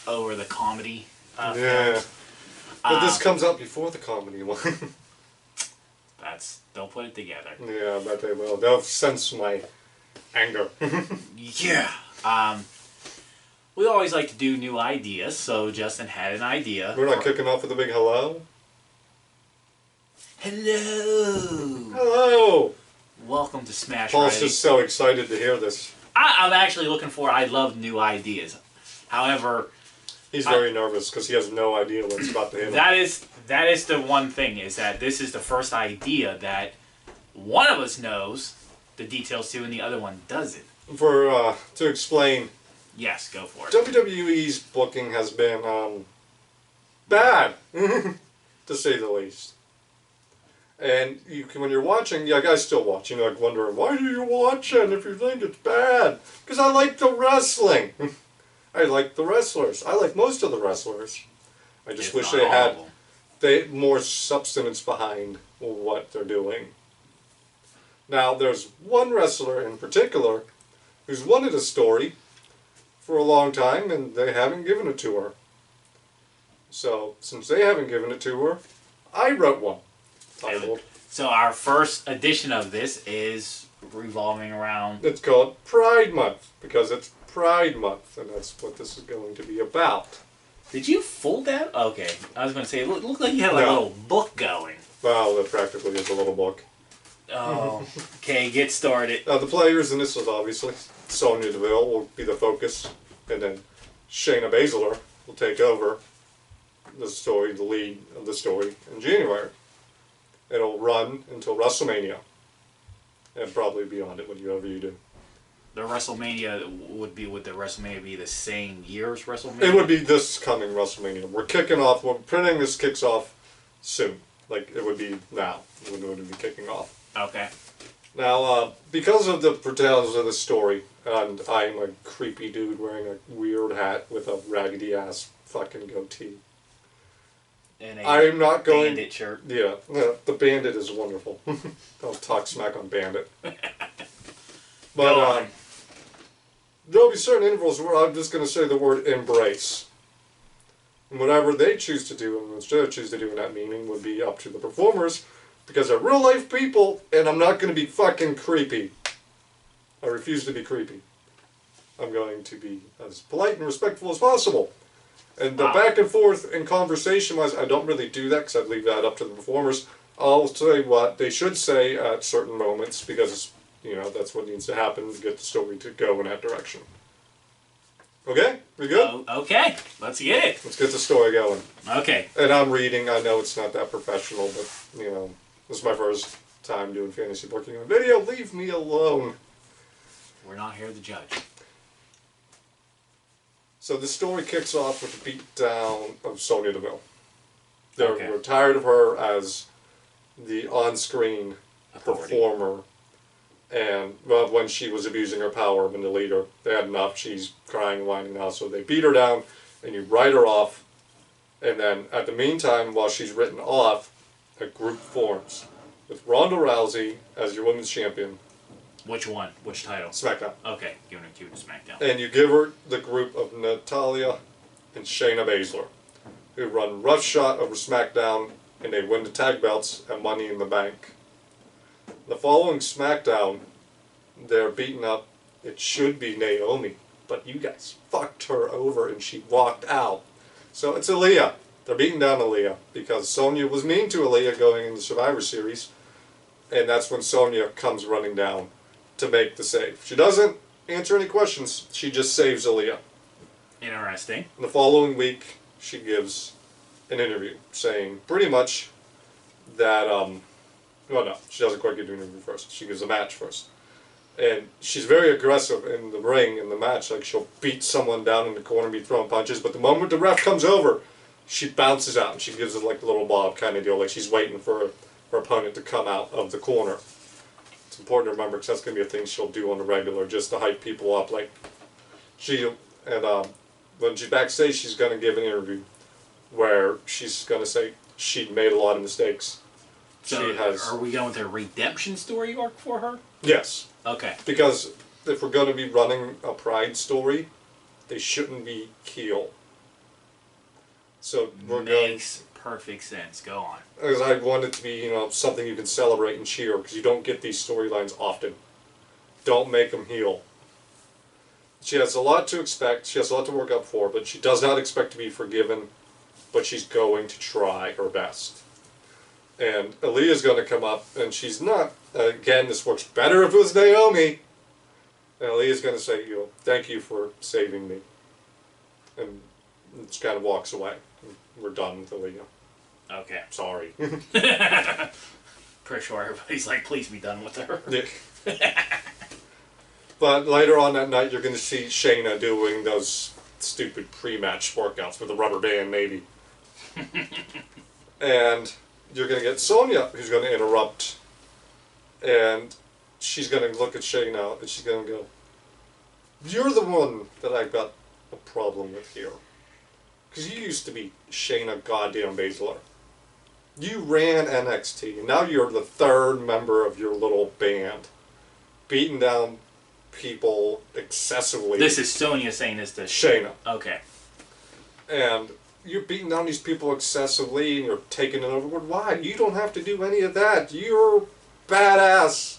over the comedy Yeah. films. But this comes out before the comedy one. They'll put it together. Yeah, I bet they will. They'll sense my anger. Yeah. We always like to do new ideas, so Justin had an idea. We're not kicking off with a big hello? Hello! Hello! Welcome to Smash Paul's Writing. just so excited to hear this. I'm actually looking for, I love new ideas. However... He's very nervous because he has no idea what's about to hit him. That is the one thing, is that this is the first idea that one of us knows the details to and the other one doesn't. To explain, Yes, go for it. WWE's booking has been bad, to say the least. And when you're watching, yeah, guys still watch. You're like wondering, why are you watching if you think it's bad? Because I like the wrestling. I like the wrestlers. I like most of the wrestlers. I just wish they had more substance behind what they're doing. Now, there's one wrestler in particular who's wanted a story for a long time, and they haven't given it to her. So, since they haven't given it to her, I wrote one. Titled. So our first edition of this is revolving around... It's called Pride Month, because it's Pride Month, and that's what this is going to be about. Did you fold that? Okay. I was going to say, it looked like you had like a little book going. Well, it practically is a little book. Oh, okay, get started. Now, the players in this is obviously Sonya Deville will be the focus, and then Shayna Baszler will take over the story, the lead of the story in January. It'll run until WrestleMania, and probably beyond it, whatever you do. The WrestleMania would the WrestleMania be the same year as WrestleMania? It would be this coming WrestleMania. We're kicking off, printing this kicks off soon. Like, it would be now. It would be kicking off. Okay. Now, because of the details of the story, and I'm a creepy dude wearing a weird hat with a raggedy ass fucking goatee. And I'm not going. Bandit shirt. Yeah, the Bandit is wonderful. I'll talk smack on Bandit. But there'll be certain intervals where I'm just going to say the word embrace. And whatever they choose to do, and what they choose to do in that meaning, would be up to the performers, because they're real life people, and I'm not going to be fucking creepy. I refuse to be creepy. I'm going to be as polite and respectful as possible. And the back and forth and conversation-wise, I don't really do that because I'd leave that up to the performers. I'll say what they should say at certain moments because, that's what needs to happen to get the story to go in that direction. Okay? We good? Okay. Let's get it. Let's get the story going. Okay. And I'm reading. I know it's not that professional, but, this is my first time doing fantasy booking on video. Leave me alone. We're not here to judge. So the story kicks off with the beatdown of Sonya Deville. We're tired of her as the on-screen performer, and when she was abusing her power when the leader, they had enough. She's crying, whining now, so they beat her down, and you write her off. And then, at the meantime, while she's written off, a group forms with Ronda Rousey as your women's champion. Which one? Which title? SmackDown. Okay, giving it to SmackDown. And you give her the group of Natalya and Shayna Baszler, who run roughshod over SmackDown, and they win the tag belts and Money in the Bank. The following SmackDown, they're beating up, it should be Naomi, but you guys fucked her over and she walked out. So it's Aaliyah. They're beating down Aaliyah because Sonya was mean to Aaliyah going into Survivor Series, and that's when Sonya comes running down to make the save. She doesn't answer any questions, she just saves Aaliyah. Interesting. And the following week, she gives an interview saying pretty much that, well, no, she doesn't quite give the interview first. She gives a match first. And she's very aggressive in the ring, in the match. Like, she'll beat someone down in the corner, be throwing punches, but the moment the ref comes over, she bounces out and she gives it like the little Bob kind of deal, like she's waiting for her opponent to come out of the corner. It's important to remember because that's going to be a thing she'll do on the regular, just to hype people up. Like, when she's backstage, she's going to give an interview where she's going to say she made a lot of mistakes. So, are we going to a redemption story arc for her? Yes. Okay. Because if we're going to be running a Pride story, they shouldn't be heel. So we're going. Makes perfect sense. Go on. Because I want it to be, something you can celebrate and cheer, because you don't get these storylines often. Don't make them heel. She has a lot to expect, she has a lot to work up for, but she does not expect to be forgiven, but she's going to try her best. And Aaliyah's going to come up, and she's not, again, this works better if it was Naomi. And Aaliyah's going to say, thank you for saving me. And just kind of walks away. We're done with Aaliyah. Okay. Sorry. Pretty sure everybody's like, please be done with her. Yeah. But later on that night, you're going to see Shayna doing those stupid pre-match workouts with a rubber band, maybe. And you're going to get Sonya, who's going to interrupt. And she's going to look at Shayna, and she's going to go, you're the one that I've got a problem with here. Because you used to be Shayna goddamn Baszler. You ran NXT, and now you're the third member of your little band. Beating down people excessively. This is Sonya saying this to Shayna. Okay. And you're beating down these people excessively, and you're taking it overboard. Why? You don't have to do any of that. You're a badass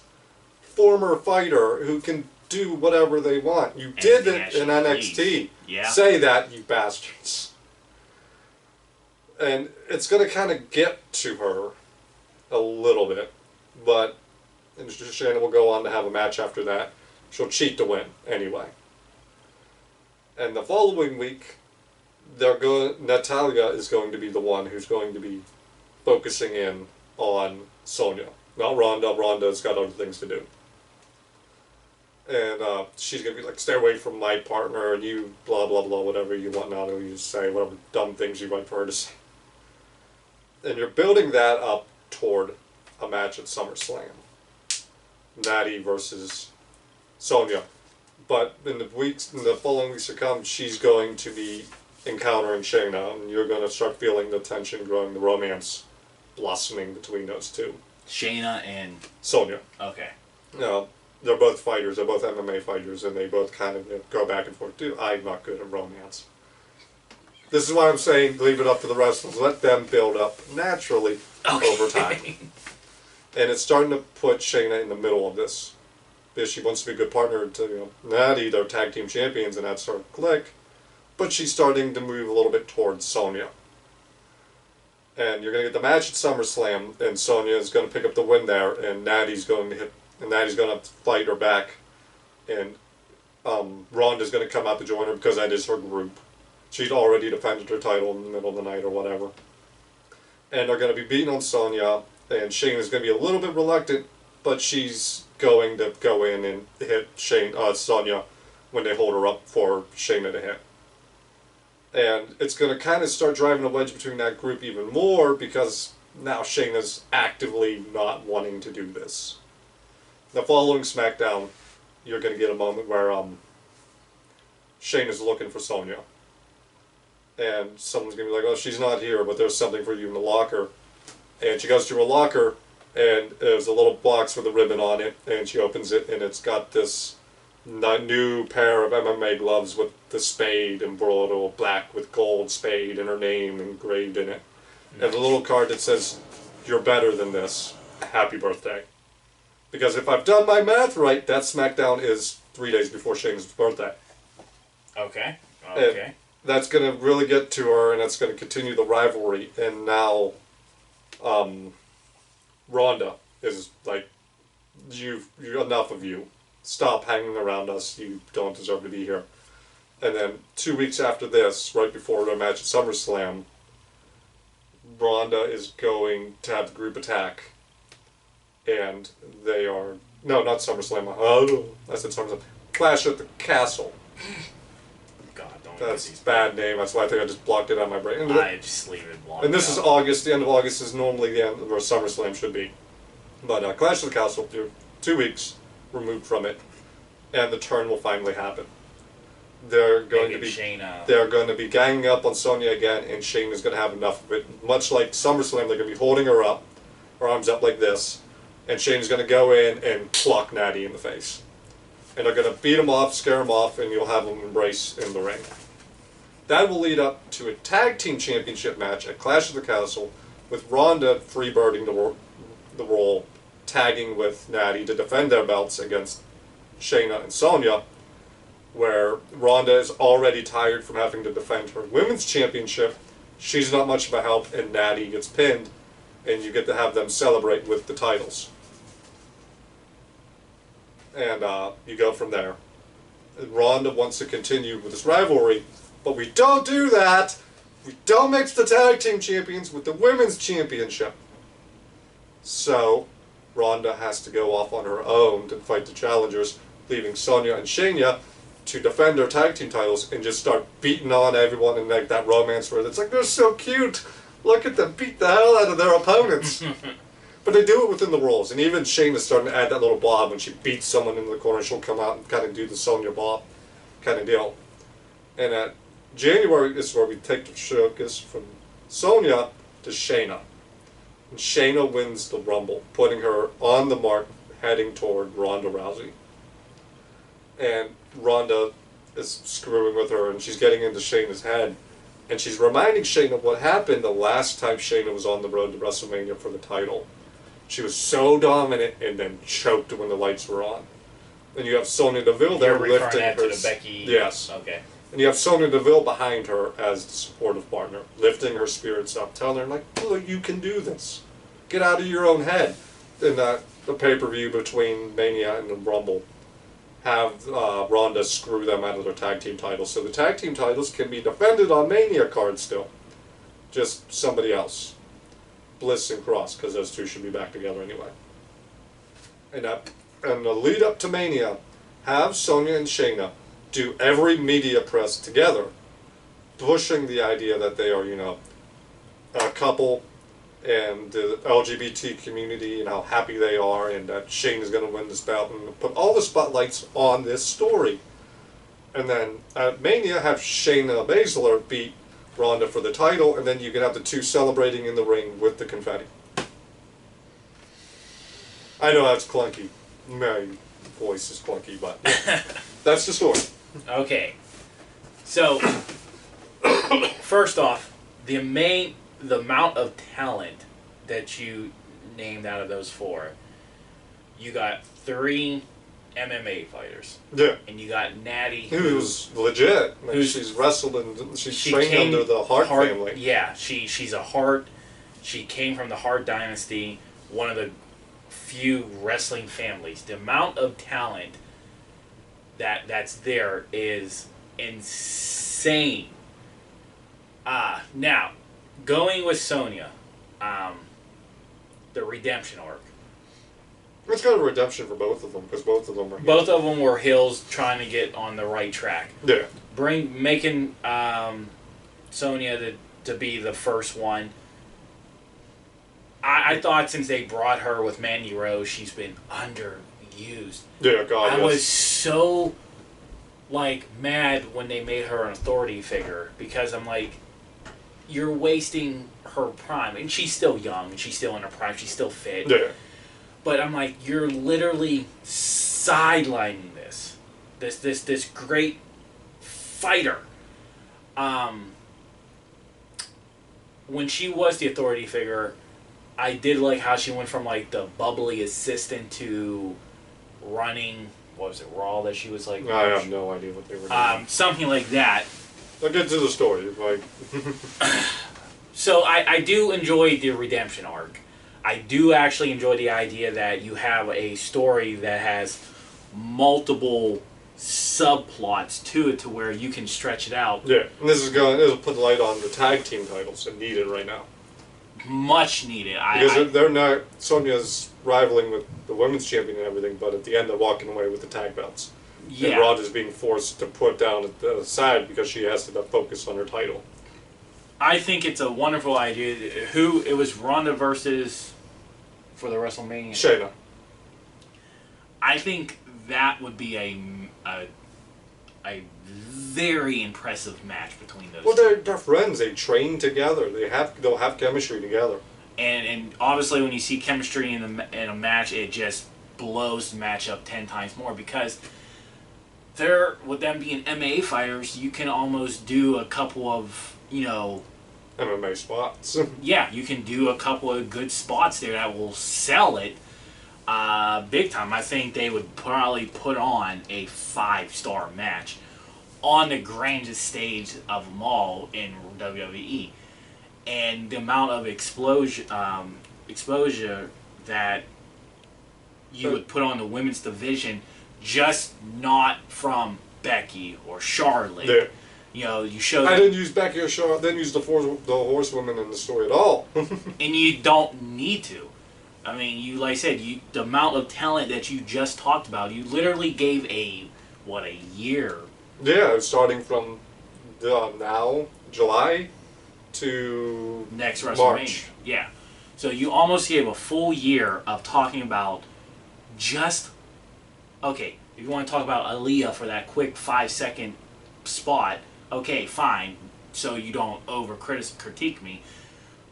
former fighter who can do whatever they want. You did it in NXT. Yeah. Say that, you bastards. And it's going to kind of get to her a little bit, but Shayna will go on to have a match after that. She'll cheat to win anyway. And the following week, Natalya is going to be the one who's going to be focusing in on Sonya. Not Ronda. Ronda's got other things to do. And she's going to be like, stay away from my partner, and you blah, blah, blah, whatever you want now to say, whatever dumb things you want for her to say. And you're building that up toward a match at SummerSlam. Natty versus Sonya. But in the following weeks to come, she's going to be encountering Shayna, and you're going to start feeling the tension growing, the romance blossoming between those two. Shayna and Sonya. Okay. They're both fighters, they're both MMA fighters, and they both kind of go back and forth. Dude, I'm not good at romance. This is why I'm saying leave it up to the wrestlers. Let them build up naturally over time. And it's starting to put Shayna in the middle of this. Because she wants to be a good partner to Natty, they're tag team champions, and that's sort of click. But she's starting to move a little bit towards Sonya. And you're going to get the match at SummerSlam, and Sonya is going to pick up the win there, and Natty's going to fight her back. And Ronda's going to come out to join her because that is her group. She'd already defended her title in the middle of the night or whatever. And they're going to be beating on Sonya, and Shayna's going to be a little bit reluctant, but she's going to go in and hit Sonya when they hold her up for Shayna to hit. And it's going to kind of start driving a wedge between that group even more, because now Shayna's actively not wanting to do this. The following SmackDown, you're going to get a moment where Shayna's looking for Sonya. And someone's going to be like, oh, she's not here, but there's something for you in the locker. And she goes to her locker, and there's a little box with a ribbon on it, and she opens it, and it's got this new pair of MMA gloves with the spade embroidered black with gold spade and her name engraved in it. Nice. And a little card that says, you're better than this. Happy birthday. Because if I've done my math right, that SmackDown is 3 days before Shayna's birthday. Okay. And that's going to really get to her, and that's going to continue the rivalry. And now, Ronda is like, you enough of you. Stop hanging around us. You don't deserve to be here. And then 2 weeks after this, right before the match at SummerSlam, Ronda is going to have the group attack. And they are... No, not SummerSlam. I said SummerSlam. Clash at the Castle. God, don't. That's a bad name. That's why I think I just blocked it out of my brain. I just leave it blocked. And this is August. The end of August is normally the end where SummerSlam should be. But Clash at the Castle, 2 weeks removed from it, and the turn will finally happen. They're going to be ganging up on Sonya again, and Shayna's going to have enough of it. Much like SummerSlam, they're going to be holding her up, her arms up like this, and Shayna's going to go in and clock Natty in the face. And they're going to beat him off, scare him off, and you'll have them embrace in the ring. That will lead up to a tag team championship match at Clash of the Castle, with Ronda freebirding the role, tagging with Natty to defend their belts against Shayna and Sonya, where Ronda is already tired from having to defend her women's championship. She's not much of a help, and Natty gets pinned, and you get to have them celebrate with the titles. And you go from there. And Ronda wants to continue with this rivalry, but we don't do that. We don't mix the tag team champions with the women's championship. So Ronda has to go off on her own to fight the challengers, leaving Sonya and Shayna to defend their tag team titles and just start beating on everyone in like that romance where it's like, they're so cute. Look at them beat the hell out of their opponents. But they do it within the rules, and even Shayna's starting to add that little bob when she beats someone in the corner. She'll come out and kind of do the Sonya bob kind of deal. And at January is where we take the focus from Sonya to Shayna. And Shayna wins the Rumble, putting her on the mark, heading toward Ronda Rousey. And Ronda is screwing with her, and she's getting into Shayna's head. And she's reminding Shayna what happened the last time Shayna was on the road to WrestleMania for the title. She was so dominant and then choked when the lights were on. And you have Sonya Deville there lifting her. To the Becky. Yes. Okay. And you have Sonya Deville behind her as the supportive partner, lifting her spirits up, telling her, like, look, you can do this. Get out of your own head. In the pay-per-view between Mania and the Rumble, have Ronda screw them out of their tag team titles. So the tag team titles can be defended on Mania cards still. Just somebody else. Bliss and Cross, because those two should be back together anyway. And the lead up to Mania, have Sonya and Shayna do every media press together, pushing the idea that they are, a couple, and the LGBT community and how happy they are, and that Shayna's going to win this belt, and put all the spotlights on this story. And then at Mania, have Shayna Baszler beat Ronda for the title, and then you can have the two celebrating in the ring with the confetti. I know that's clunky. My voice is clunky, but yeah, that's the story. Okay. So, first off, the amount of talent that you named out of those four, you got 3 MMA fighters. Yeah. And you got Natty, who's legit. Like, she's wrestled and she's trained under the Hart family. Yeah, she's a Hart. She came from the Hart dynasty, one of the few wrestling families. The amount of talent that's there is insane. Now, going with Sonya, the redemption arc. It's kind of a redemption for both of them, because both of them are Both of them were heels trying to get on the right track. Yeah. Making Sonya to be the first one. I thought since they brought her with Mandy Rose, she's been underused. Yeah, God, I was so mad when they made her an authority figure, because I'm like, you're wasting her prime, and she's still young, and she's still in her prime, she's still fit. Yeah. But I'm like, you're literally sidelining this great fighter. When she was the authority figure, I did like how she went from the bubbly assistant to running. What was it, Raw? That she was like. I have no idea what they were doing. Something like that. I'll get to the story. So I do enjoy the redemption arc. I do actually enjoy the idea that you have a story that has multiple subplots to it, to where you can stretch it out. Yeah, and this will put light on the tag team titles that needed right now. Much needed. Because they're not, Sonya's rivaling with the women's champion and everything, but at the end they're walking away with the tag belts. Yeah. And Ronda's being forced to put down at the side because she has to focus on her title. I think it's a wonderful idea. It was Ronda versus for the WrestleMania. Shayna. I think that would be a very impressive match between those. Well, two. they're friends. They train together. They'll have chemistry together. And obviously when you see chemistry in a match, it just blows the match up 10 times more, because they're with them being MMA fighters, you can almost do a couple of MMA spots. yeah, you can do a couple of good spots there that will sell it big time. I think they would probably put on a 5-star match on the grandest stage of them all in WWE, and the amount of exposure that you would put on the women's division, just not from Becky or Charlotte. Yeah. You show. I didn't use Becky or Charlotte. Didn't use the horsewomen in the story at all. And you don't need to. I mean, like I said, the amount of talent that you just talked about, you literally gave a year. Yeah, starting from now, July, to Next WrestleMania. March. Yeah. So you almost gave a full year of talking about just... Okay, if you want to talk about Aaliyah for that quick 5-second spot, okay, fine, so you don't critique me.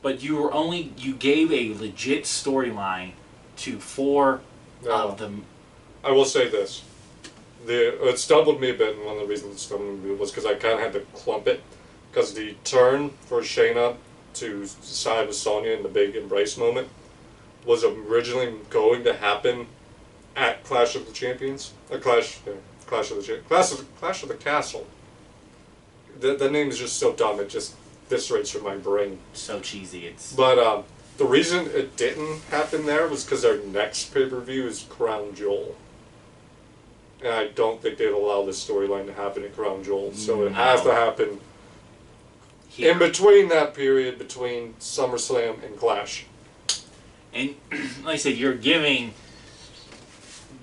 But you gave a legit storyline to 4 of them. I will say this. It stumbled me a bit, and one of the reasons it stumbled me was because I kind of had to clump it. Because the turn for Shayna to side with Sonya in the big embrace moment was originally going to happen at Clash of the Champions. Clash of the Castle. The name is just so dumb, it just eviscerates from my brain. So cheesy, But the reason it didn't happen there was because their next pay-per-view is Crown Jewel. And I don't think they'd allow this storyline to happen at Crown Jewel. So it has to happen here. In between that period, between SummerSlam and Clash. And like I said,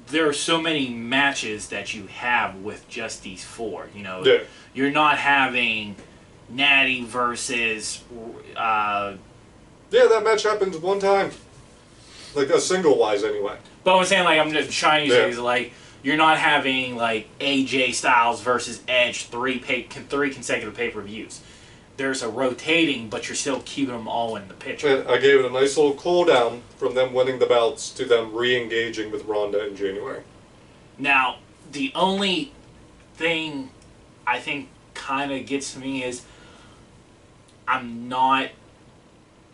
there are so many matches that you have with just these 4. Yeah. You're not having Natty versus... yeah, that match happened one time. Like, a single-wise, anyway. But I'm saying, like, I'm just trying to use like, you're not having, like, AJ Styles versus Edge 3 consecutive pay-per-views. There's a rotating, but you're still keeping them all in the picture. And I gave it a nice little cool-down from them winning the belts to them re-engaging with Ronda in January. Now, the only thing I think kind of gets to me is I'm not a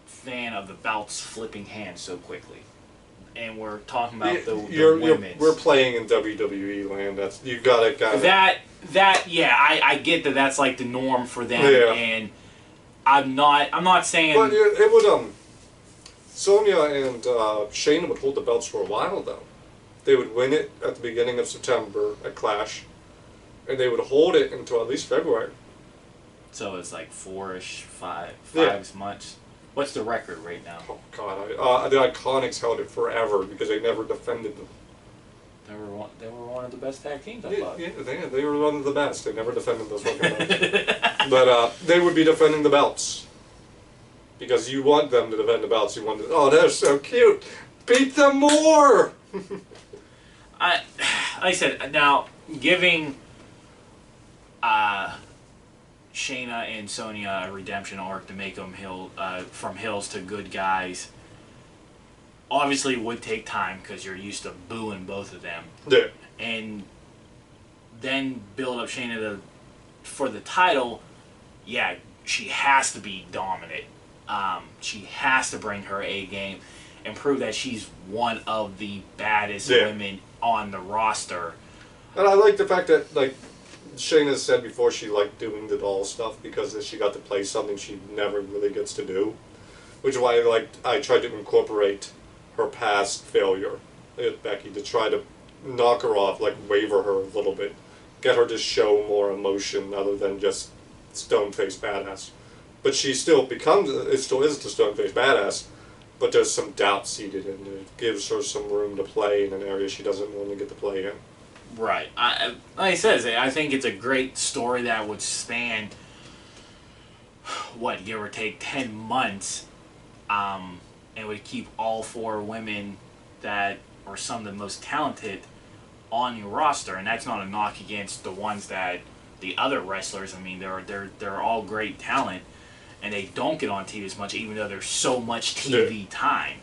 fan of the belts flipping hands so quickly. And we're talking about the women's. We're playing in WWE land. You gotta I get that that's like the norm for them. Yeah. And I'm not saying. But it would Sonya and Shayna would hold the belts for a while though. They would win it at the beginning of September at Clash, and they would hold it until at least February. So it's like 4-ish, 5 Yeah. months. What's the record right now? Oh God, the Iconics held it forever because they never defended them. They were one of the best tag teams, I thought. Yeah, they were one of the best. They never defended those fucking belts. But they would be defending the belts. Because you want them to defend the belts. You want to, oh, they're so cute. Beat them more! Like I said, now, giving Shayna and Sonya a redemption arc to make them from heels to good guys obviously would take time because you're used to booing both of them. Yeah. And then build up Shayna for the title. Yeah, she has to be dominant. She has to bring her A game and prove that she's one of the baddest women on the roster. And I like the fact that, like, Shayna said before she liked doing the doll stuff because she got to play something she never really gets to do. Which is why I tried to incorporate her past failure with Becky to try to knock her off, like waver her a little bit. Get her to show more emotion other than just stone-faced badass. But she still is the stone-faced badass, but there's some doubt seated in it. It gives her some room to play in an area she doesn't normally get to play in. Right. Like I said, I think it's a great story that would span, give or take 10 months, and would keep all 4 women that are some of the most talented on your roster. And that's not a knock against the ones that the other wrestlers. I mean, they're all great talent, and they don't get on TV as much, even though there's so much TV time.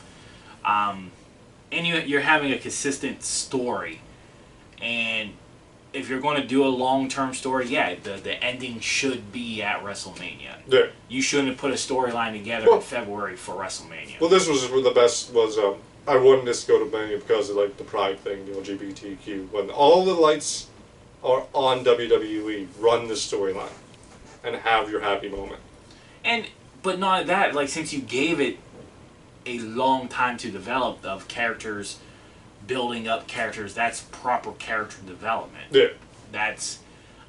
And you're having a consistent story. And if you're going to do a long-term story, yeah, the ending should be at WrestleMania. Yeah. You shouldn't have put a storyline together in February for WrestleMania. Well, this was the best. Was I wanted this to go to Mania because of like the pride thing, the LGBTQ. When all the lights are on WWE, run this storyline, and have your happy moment. But not that, like, since you gave it a long time to develop of characters, building up characters, that's proper character development. Yeah.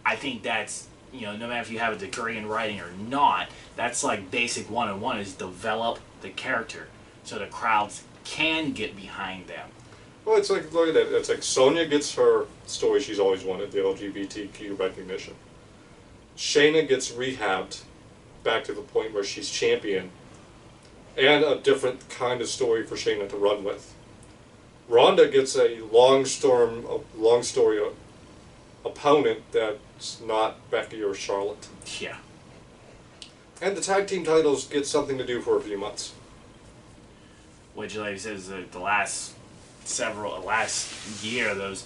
I think that's, no matter if you have a degree in writing or not, that's like basic 101 is develop the character so the crowds can get behind them. Well, it's like, look at that. It's like Sonya gets her story she's always wanted, the LGBTQ recognition. Shayna gets rehabbed back to the point where she's champion, and a different kind of story for Shayna to run with. Ronda gets a long story opponent that's not Becky or Charlotte. Yeah. And the tag team titles get something to do for a few months. Which, like I said, is the last year, those,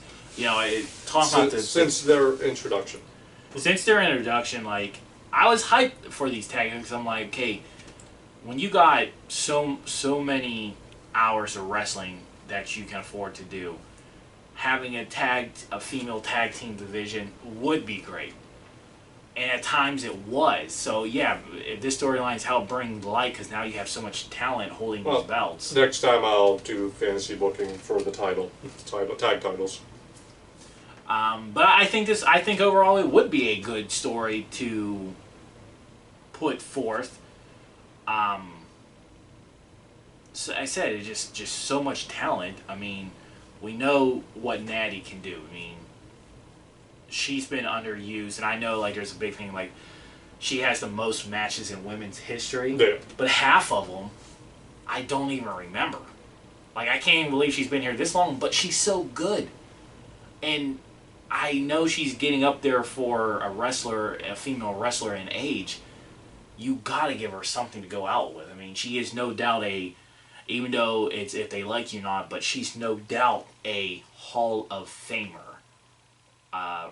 talking about since their introduction. Since their introduction, like, I was hyped for these tag teams because I'm like, okay, when you got so many hours of wrestling that you can afford to do, having a female tag team division would be great. And at times it was. So yeah, if this storyline's helped bring light, because now you have so much talent holding these belts. Next time I'll do fantasy booking for the tag titles. But I think overall it would be a good story to put forth. So I said, it's just so much talent. I mean, we know what Natty can do. I mean, she's been underused, and I know, like, there's a big thing, like, she has the most matches in women's history, yeah. But half of them, I don't even remember. Like, I can't even believe she's been here this long, but she's so good. And I know she's getting up there for a female wrestler in age. You gotta give her something to go out with. I mean, she is no doubt even though it's if they like you or not, but she's no doubt a Hall of Famer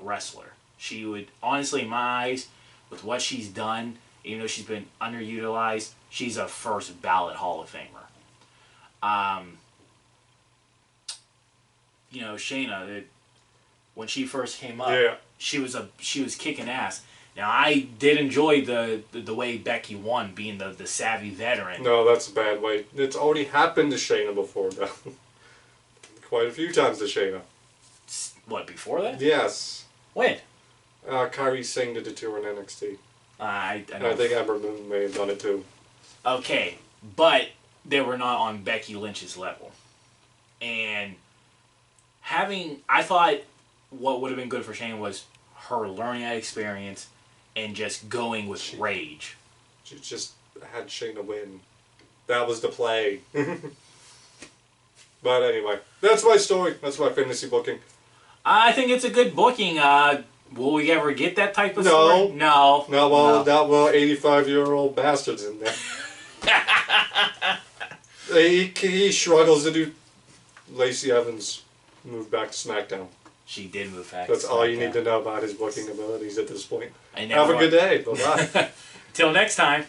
wrestler. She would, honestly, in my eyes, with what she's done, even though she's been underutilized, she's a first ballot Hall of Famer. Shayna, when she first came up, yeah. she was kicking ass. Now, I did enjoy the way Becky won, being the savvy veteran. No, that's a bad way. It's already happened to Shayna before, though. Quite a few times to Shayna. What, before that? Yes. When? Kairi Singh did it to her in NXT. I think Ember Moon may have done it too. Okay, but they were not on Becky Lynch's level. And I thought what would have been good for Shayna was her learning that experience and just going with rage. She just had Shayna win. That was the play. But anyway, that's my story. That's my fantasy booking. I think it's a good booking. Will we ever get that type of story? No. No, well, not well 85-year-old bastards in there. he struggles to do. Lacey Evans moved back to SmackDown. She did move back. That's all you need to know about his booking abilities at this point. Have a good day. Bye-bye. Till next time.